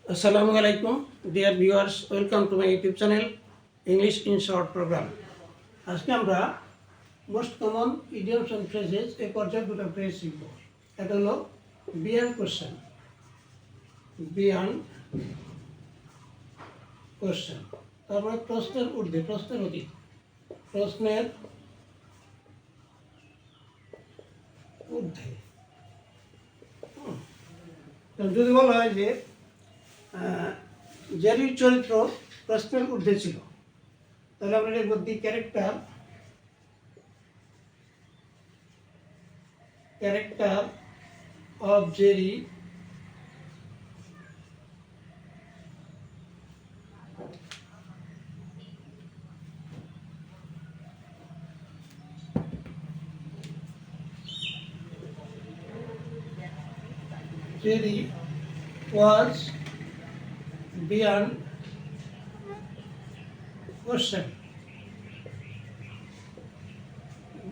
Assalamu alaikum, dear viewers. Welcome to my YouTube channel, English in Short program. আজকে আমরা most common idioms and phrases এই পর্যায়ে দুটো phrase শিখব। এটা হলো বিয়ন্ড কোশ্চেন, বিয়ন্ড কোশ্চেন। তারপরে প্রশ্নের ঊর্ধ্বে, প্রশ্নের অতীত, প্রশ্নের ঊর্ধ্বে। যদি বলা হয় যে জেরির চরিত্র প্রশ্নের ঊর্ধ্বে ছিল, তাহলে আমরা লিখব the character of Jerry was beyond question.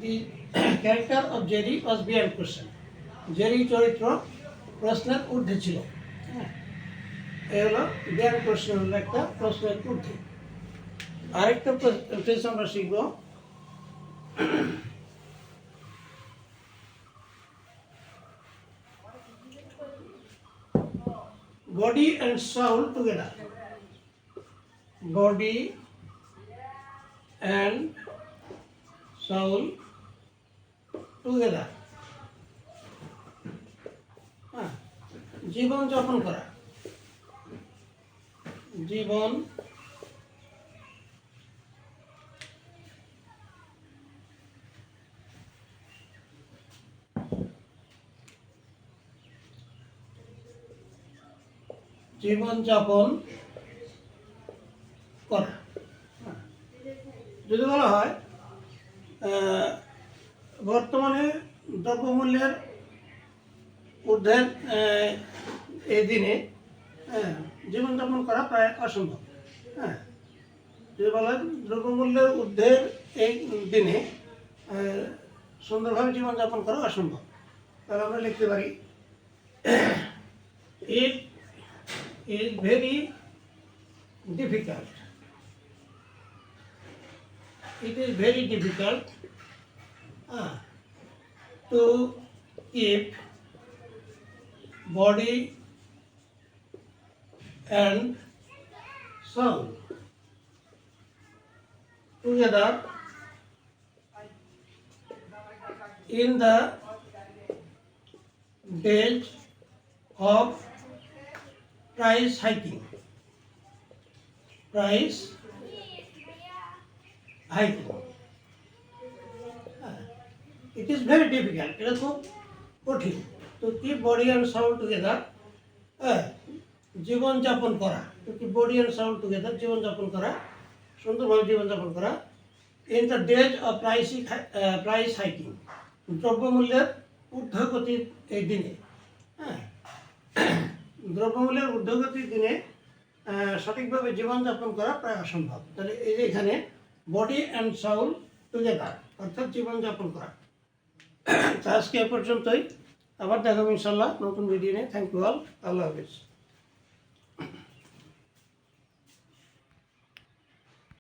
The character of Jerry was beyond question. Jerry চরিত্র প্রশ্নের ঊর্ধ্বে ছিল। এই হলো বিয়ন্ড কোশ্চেন, হলো একটা প্রশ্নের ঊর্ধ্বে। আরেকটা ফ্রেজ আমরা শিখব, body and soul together. Body and soul together. জীবন যাপন করা, জীবন জীবনযাপন করা। যদি বলা হয় বর্তমানে দ্রব্যমূল্যের ঊর্ধ্বের এই দিনে জীবনযাপন করা প্রায় অসম্ভব। যদি বলা হয় দ্রব্যমূল্যের ঊর্ধ্বের এই দিনে সুন্দরভাবে জীবনযাপন করা অসম্ভব, তাহলে আমরা লিখতে পারি ইট is very difficult. It is very difficult to keep body and soul together in the days of price hiking. It is very difficult. এটা খুব কঠিন to keep body and soul together. জীবনযাপন করা, to keep body and soul together, জীবনযাপন করা, সুন্দরভাবে জীবনযাপন করা in the days of price hiking. দ্রব্যমূল্যের ঊর্ধ্বগতির এই দিনে, দ্রব্যমূল্যের ঊর্ধ্বগতির দিনে সঠিকভাবে জীবনযাপন করা প্রায় অসম্ভব। তাহলে এই যে এখানে বডি অ্যান্ড সাউল টুগেদার, অর্থাৎ জীবনযাপন করা। তো আজকে এ পর্যন্তই, আবার দেখাবো ইনশাল্লাহ নতুন ভিডিও নিয়ে। থ্যাংক ইউ অল, আল্লাহ হাফিজ।